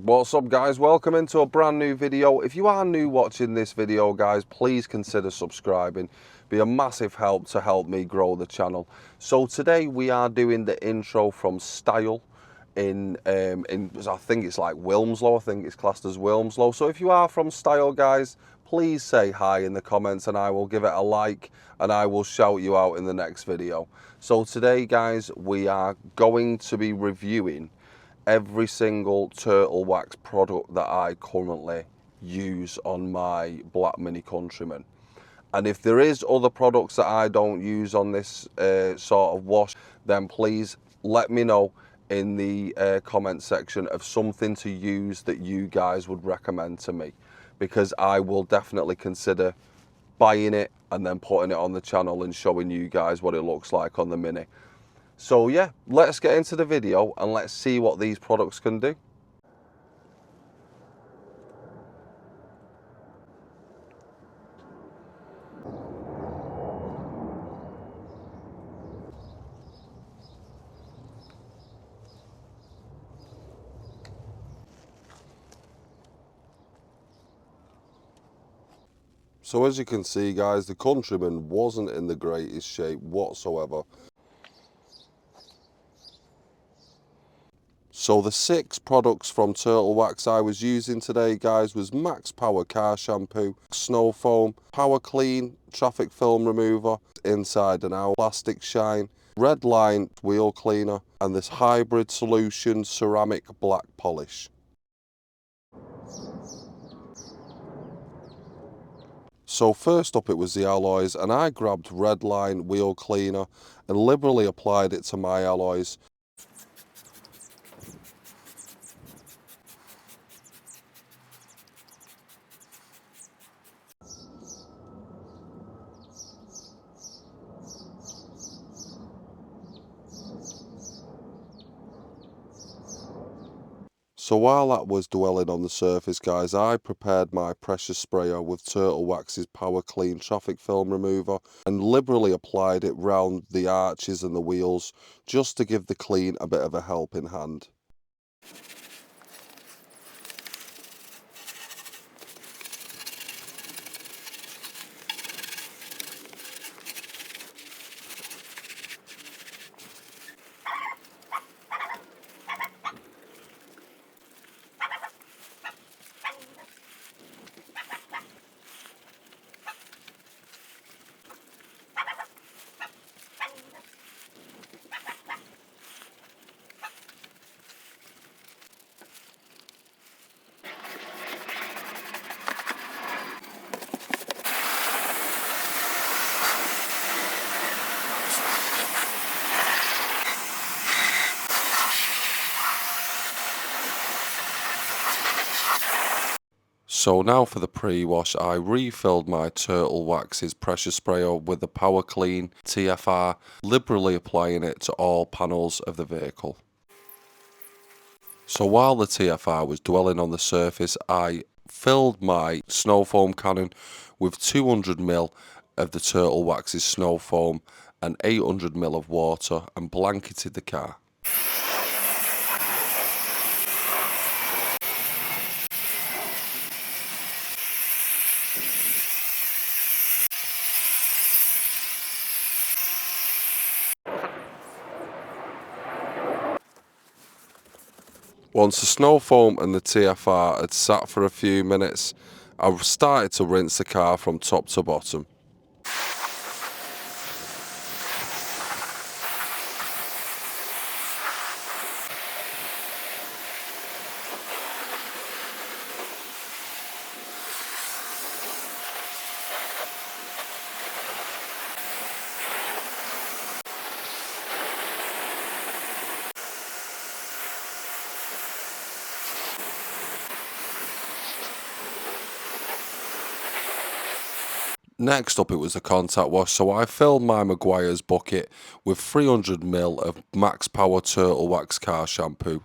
What's up, guys? Welcome into a brand new video. If you are new watching this video, guys, please consider subscribing. Be a massive help to help me grow the channel. So today we are doing the intro from Style in I think it's like Wilmslow. I think it's classed as Wilmslow. So if you are from Style, guys, please say hi in the comments and I will give it a like and I will shout you out in the next video. So today, guys, we are going to be reviewing every single Turtlewax product that I currently use on my Black Mini Countryman. And if there is other products that I don't use on this sort of wash, then please let me know in the comment section of something to use that you guys would recommend to me, because I will definitely consider buying it and then putting it on the channel and showing you guys what it looks like on the Mini. So yeah, let's get into the video and let's see what these products can do. So as you can see, guys, the Countryman wasn't in the greatest shape whatsoever. So the 6 products from Turtlewax I was using today, guys, was Max Power Car Shampoo, Snow Foam, Power Clean, Traffic Film Remover, Inside and Out, Plastic Shine, Redline Wheel Cleaner, and this Hybrid Solution Ceramic Black Polish. So first up it was the alloys, and I grabbed Redline Wheel Cleaner and liberally applied it to my alloys. So while that was dwelling on the surface, guys, I prepared my pressure sprayer with Turtlewax's Power Clean Traffic Film Remover and liberally applied it round the arches and the wheels just to give the clean a bit of a helping hand. So now for the pre-wash, I refilled my Turtlewax's pressure sprayer with the Power Clean TFR, liberally applying it to all panels of the vehicle. So while the TFR was dwelling on the surface, I filled my snow foam cannon with 200 ml of the Turtlewax's snow foam and 800 ml of water and blanketed the car. Once the snow foam and the TFR had sat for a few minutes, I started to rinse the car from top to bottom. Next up it was the contact wash, so I filled my McCoy's bucket with 300 ml of Max Power Turtlewax car shampoo.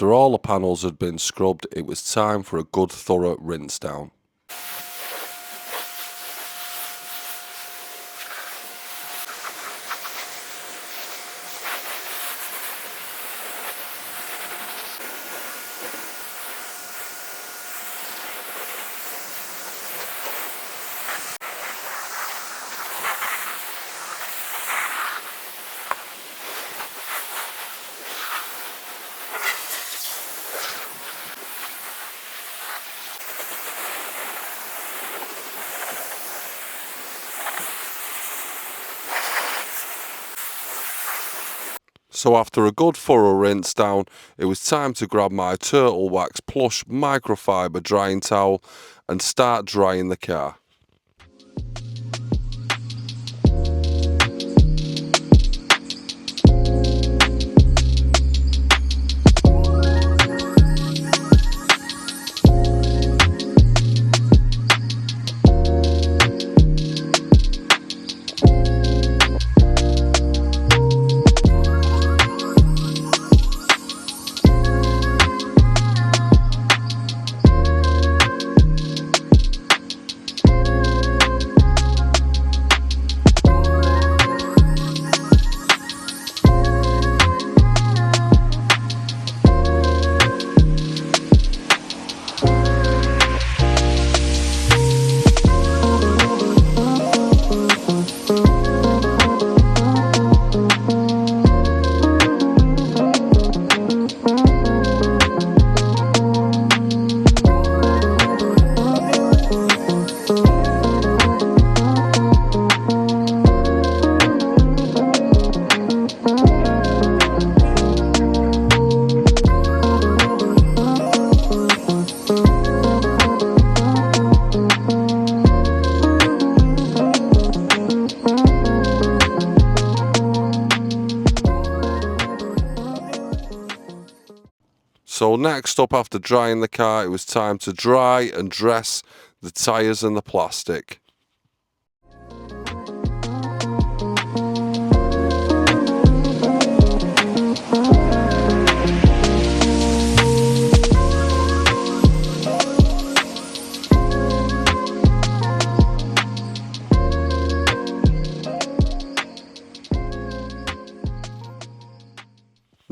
after all the panels had been scrubbed, it was time for a good thorough rinse down. So after a good thorough rinse down, it was time to grab my Turtlewax plush microfiber drying towel and start drying the car. So next up, after drying the car, it was time to dry and dress the tyres and the plastic.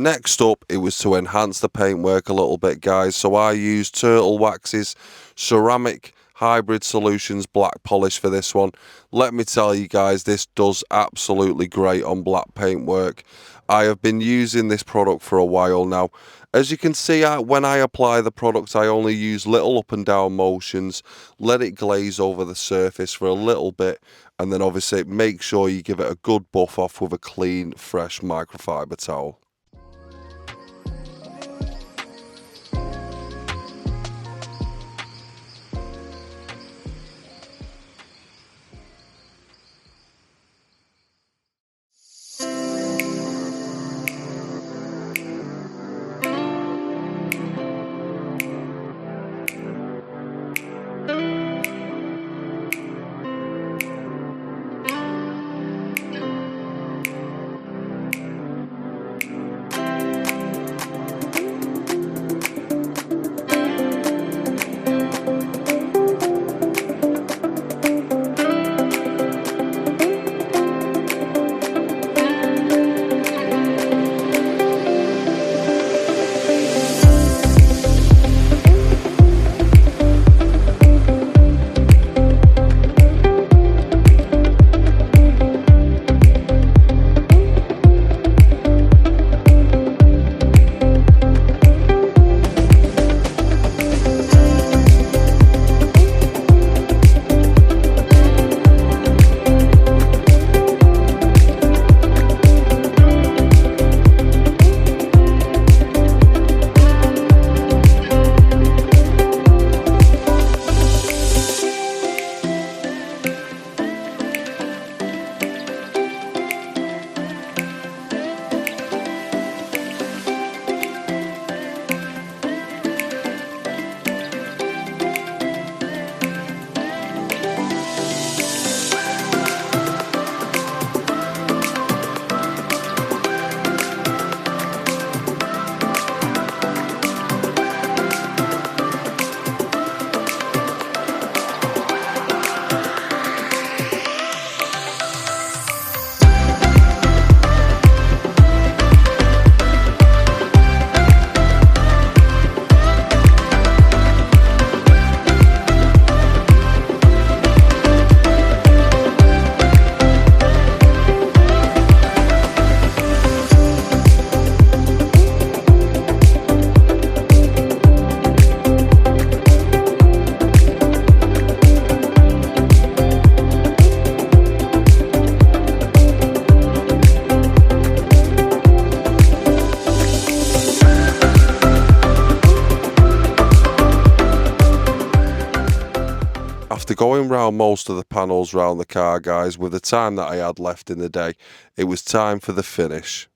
Next up, it was to enhance the paintwork a little bit, guys. So I used Turtlewax's Ceramic Hybrid Solutions black polish for this one. Let me tell you guys, this does absolutely great on black paintwork. I have been using this product for a while now. As you can see, when I apply the product, I only use little up and down motions, let it glaze over the surface for a little bit, and then obviously make sure you give it a good buff off with a clean, fresh microfiber towel. going round most of the panels round the car, guys, with the time that I had left in the day, it was time for the finish.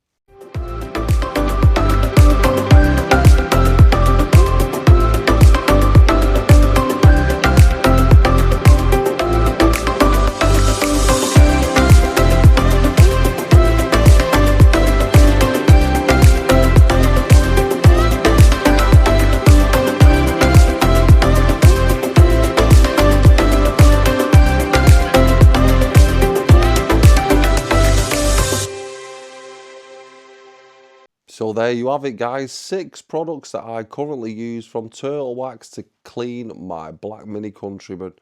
So there you have it, guys. 6 products that I currently use from Turtlewax to clean my black Mini Countryman.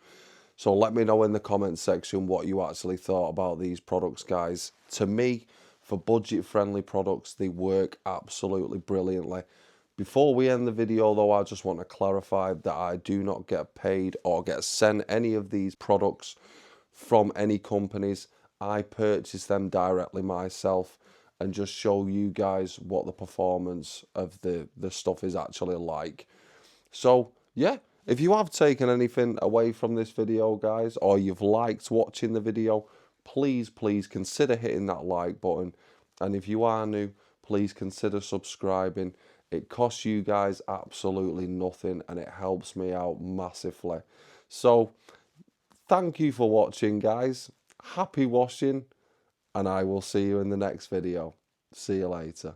So let me know in the comments section what you actually thought about these products, guys. To me, for budget-friendly products, they work absolutely brilliantly. Before we end the video, though, I just want to clarify that I do not get paid or get sent any of these products from any companies. I purchase them directly myself and just show you guys what the performance of the stuff is actually like. So yeah, if you have taken anything away from this video, guys, or you've liked watching the video, please consider hitting that like button. And if you are new, please consider subscribing. It costs you guys absolutely nothing and it helps me out massively. So thank you for watching, guys. Happy washing, and I will see you in the next video. See you later.